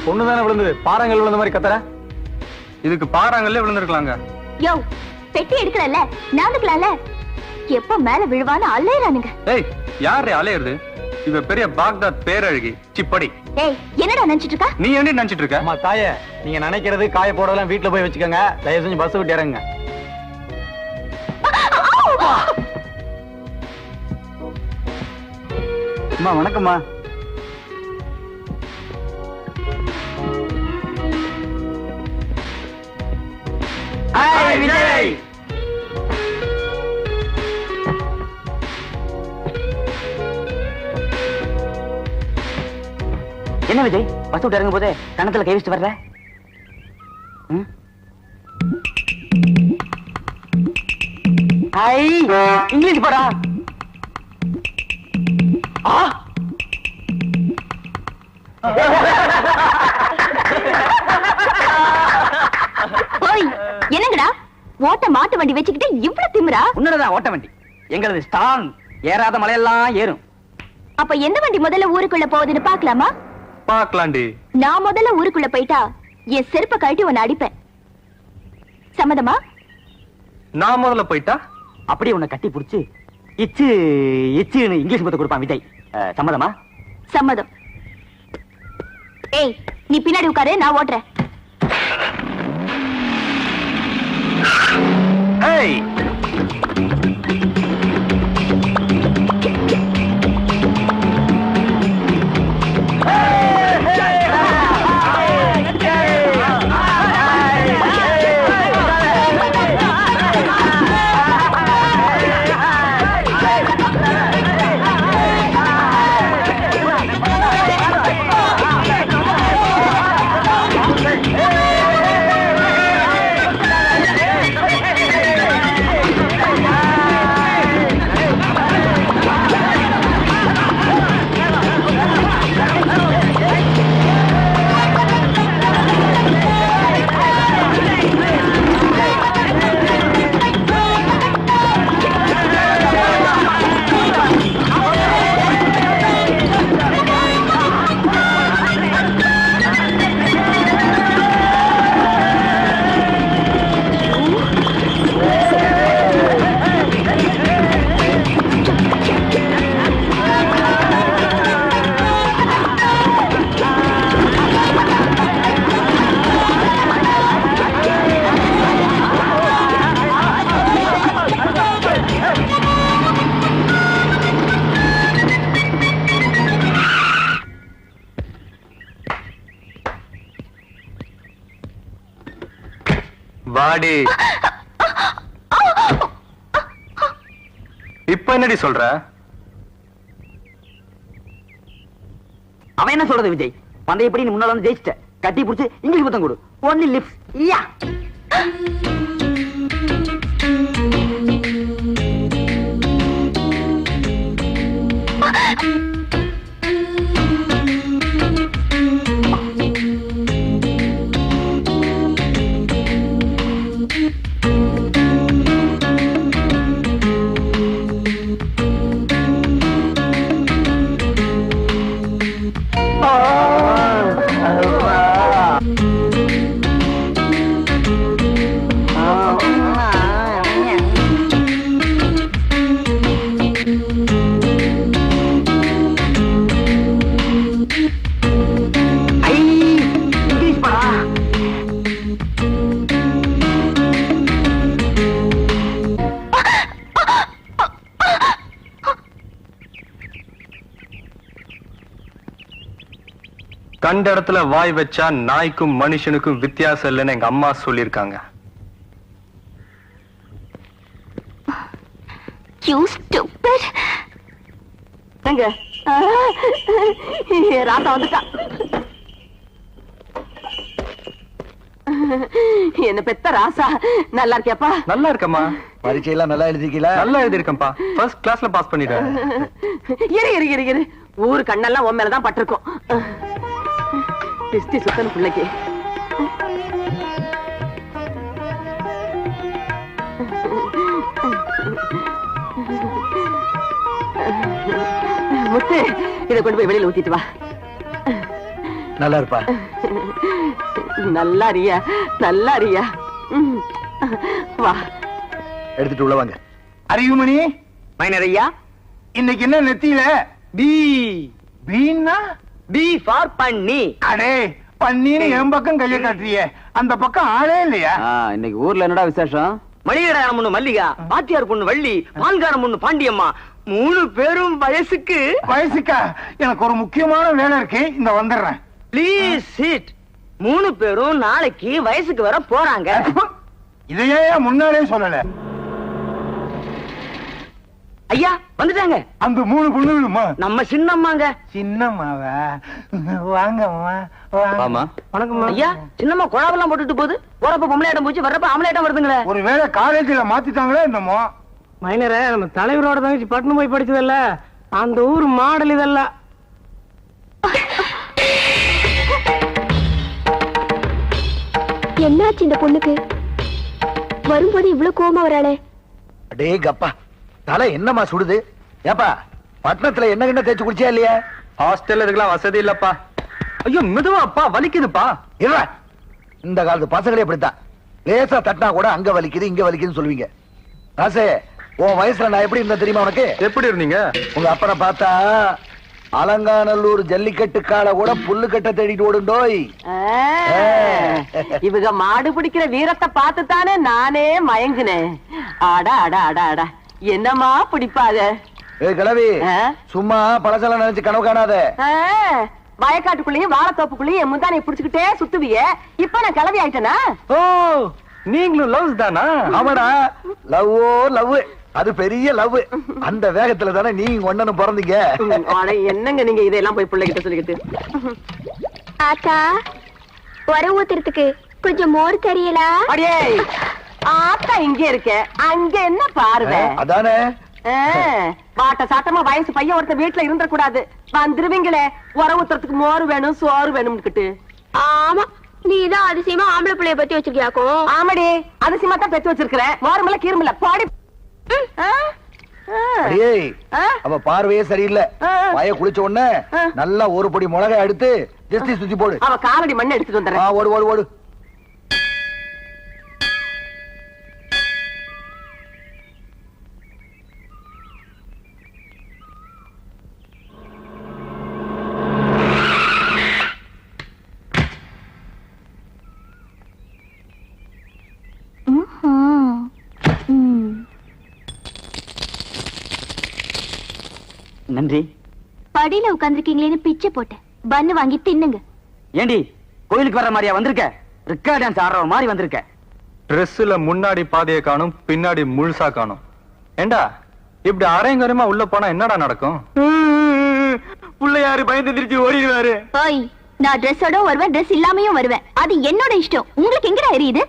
பொண்ணுதானே விழுந்தது, பாறாங்கல் விழுந்த மாதிரி கத்துற. இதுக்கு பாறாங்கல்ல விழுந்திருக்கலாங்க. யோ, பெட்டி எடுக்கறல்ல, நாந்துக்கலாம்ல. எப்ப மேல விழுவான்னு அலையறானுங்க. ஏய், யாரே அலையறது? இவ பெரிய பாக்தாத் பேரழகி. சிப்படி. ஏய், என்னடா நினைச்சிட்டு இருக்க? நீ என்ன நினைச்சிட்டு இருக்க? அம்மா தாயே, நீங்க நினைக்கிறது காய போடலாம் வீட்ல போய் வச்சுக்கோங்க. தயவு செஞ்சு பஸ் விட்டு இறங்குங்க. அம்மா வணக்கம்மா. விஜய், என்ன விஜய், பஸ் விட்டு இறங்கும் போதே கணத்துல கை வச்சுட்டு வர்ற? இங்கிலீஷ் படா. என்னங்கடா ஓட்ட மாட்டு வண்டி வச்சுக்கிட்டு இவ்வளவு திமிரா? உன்னதான் ஓட்ட வண்டி, எங்களது ஸ்ட்ராங். ஏறாத மலையெல்லாம் ஏறும். அப்ப எந்த வண்டி முதல்ல ஊருக்குள்ள போகுதுன்னு பாக்கலாமா? பாக்கலாண்டி. நான் முதல்ல ஊருக்குள்ள போயிட்டா என் செருப்ப கழட்டி உன்னை அடிப்பேன். சம்மதமா? நான் முதல்ல போயிட்டா அப்படி உன்னை கட்டி புடிச்சு இச்சு இச்சுன்னு இங்கிலீஷ் பத்த கொடுப்பான் விஜய். சம்மதமா? சம்மதம். ஏய், நீ பின்னாடி உட்காரு, நான் ஓட்டுறேன். ஏய், வாடி. இப்ப என்னடி சொல்ற? அவன் என்ன சொல்றது விஜய்? பந்தயப்படி நீ முன்னால வந்து ஜெயிச்சிட்ட. கட்டி புடிச்சு இங்கிலீஷ் பத்தம் கொடு. Only lips. யா. கண்ட இடத்துல வாய் வச்சா நாய்க்கும் மனுஷனுக்கும் வித்தியாசம் இல்லைன்னு எங்க அம்மா சொல்லிருக்காங்க. You stupid. எங்க ராதா வந்துட்டா. என்ன பெத்த ராசா, நல்லா இருக்கியாப்பா? நல்லா இருக்கம்மா. பரீட்சையெல்லாம் நல்லா எழுதிக்கல? நல்லா எழுதிருக்கேன்ப்பா. ஃபர்ஸ்ட் கிளாஸ்ல பாஸ் பண்ணிட்டேன். இரு ஊரு கண்ணெல்லாம் உன் மேலதான் பட்டிருக்கும். திஷ்டி சுத்தன பிள்ளைக்கு. முத்து, இதை கொண்டு போய் வெளியில ஊத்திட்டு வா. நல்லா இருப்பா. நல்லா அறியா. வா, எடுத்துட்டு உள்ள வாங்க. அறிவுமணி மைனர் ஐயா, இன்னைக்கு என்ன நெத்தியில? பி பீன்னா? பி ஃபார் பண்ணி. அடே, பன்னீர் என் பக்கம் கையை காட்டுறியே, அந்த பக்கம் ஆளே இல்லையா? இன்னைக்கு ஊர்ல என்னடா விசேஷம்? மளிகடாரம் பொண்ணு மல்லிகா, பாத்தியார் பொண்ணு வள்ளி, பால்காரம் பொண்ணு பாண்டியம்மா, 3 பேரும் வயசுக்கு. வயசுக்கா? எனக்கு ஒரு முக்கியமான வேலை இருக்கு, இந்த வந்துடுறேன். Please sit. 3 பேரும் நாளைக்கு வயசுக்கு வர போறாங்க. இதையே முன்னாலே சொல்லல. ஐயா வந்துட்டாங்க. அந்த 3 பொண்ணுகளுமா? நம்ம சின்னம்மாங்க. சின்னம்மாவா? வாங்கம்மா. ஆமா. வணக்கம் ஐயா. சின்னம்மா குழாவெல்லாம் போட்டுட்டு போகுது. போறப்ப பொம்பளையாட்டம் போச்சு, வர்றப்ப ஆம்பளையாட்டம் வருதுங்களே. ஒருவேளை காலேஜ்ல மாத்திட்டாங்களே என்னமோ. மைனரே, நம்ம தலைவரோட தங்கச்சி பட்டணம் போய் படிச்சதல்ல, அந்த ஊர் மாடல் இதெல்லாம். என்னாச்சு இந்த பொண்ணுக்கு? வரும்போது இவ்வளவு கோவமா வராளே. அடே கப்பா, தலை என்னமா சுடுது? ஏப்பா, பட்டணத்துல என்ன தேய்ச்சி குடிச்சா இல்லையா? ஹாஸ்டல்ல இதுக்கெல்லாம் வசதி இல்லப்பா. ஐயோ மெதுவாப்பா, வலிக்குதுப்பா. இல்ல, இந்த காலத்து பசங்களே இப்படித்தான். லேசா தட்டினா கூட அங்க வலிக்குது இங்க வலிக்குதுன்னு சொல்லுவீங்க. ராசே, உன் வயசுல நான் எப்படி இருந்தேன் தெரியுமா உனக்கு? எப்படி இருந்தீங்க? உங்க அப்பனை பார்த்தா அலங்காநல்லூர் ஜல்லிக்கட்டு கால கூட புல்லு கட்ட தேடிட்டு ஓடுண்டோய். இவங்க மாடு பிடிக்கிற வீரத்தை பார்த்துத்தானே நானே மயங்குனேன். ஆடா என்னமா பிடிப்பாத. கிளவி, சும்மா பழசெல்லாம் நினைச்சு கனவு காணாத. வயக்காட்டுக்குள்ளேயும் வாழைத்தோப்புக்குள்ளேயும் என் முந்தானை பிடிச்சுக்கிட்டே சுத்துவிய. இப்ப நான் கிளவி ஆயிட்டேனா? ஓ, நீங்களும் லவ்ஸ் தானா? ஆமாடா, லவ்வோ லவ். அது பெரிய லவ். அந்த வேகத்துல தானே நீங்க ஒண்ணு பிறந்தீங்க. என்னங்க நீங்க இதெல்லாம் போய் பிள்ளைகிட்ட சொல்லிக்கிட்டு. ஆத்தா, உர ஊத்துறதுக்கு கொஞ்சம் மோர் தெரியலா? அடே, ஆத்தா இங்க இருக்க, அங்க என்ன பாருவே? அதானே. பாட்ட சாட்டமா வயசு பையன் ஒருத்த வீட்டுல இருந்துட கூடாது. வந்துருவீங்களே, உர ஊத்துறதுக்கு மோர் வேணும் சோறு வேணும்னுக்கிட்டு. ஆமா, நீதான் அதிசயமா ஆம்பளை பிள்ளைய பத்தி வச்சிருக்கியாக்கும். ஆமாடி, அதிசயமா தான் பெத்து வச்சிருக்கிறேன். மோரமில்ல கீரமில்ல பாடி. அவ பார்வையே சரியில்லை. வாய குளிச்ச உடனே நல்லா ஒரு பொடி மிளகாய் எடுத்து ஜஸ்டி சுத்தி போடு. அவ காலடி மண்ணை எடுத்துட்டு வந்துடுறேன். ஓடு ஓடு ஓடு. நன்றி. படியில உட்கார்ந்துருக்கீங்களேன்னு பிச்சை போட்டேன். பன்னு வாங்கி தின்னுங்க. ஏண்டி, கோயிலுக்கு வர மாதிரியா வந்திருக்க? ரிக்கா டான்ஸ் ஆடுற மாதிரி வந்திருக்க. ட்ரெஸ்ல முன்னாடி பாதையை காணும், பின்னாடி முழுசா காணும். ஏண்டா, இப்படி அரையங்கரமா உள்ள போனா என்னடா நடக்கும்? புள்ளையாரு பயந்து திருச்சி ஓடிடுவாரு. ஓய், நான் ட்ரெஸ்ஸோட வருவேன், ட்ரெஸ் இல்லாமையும் வருவேன். அது என்னோட இஷ்டம். உங்களுக்கு எங்கடா எரியுது?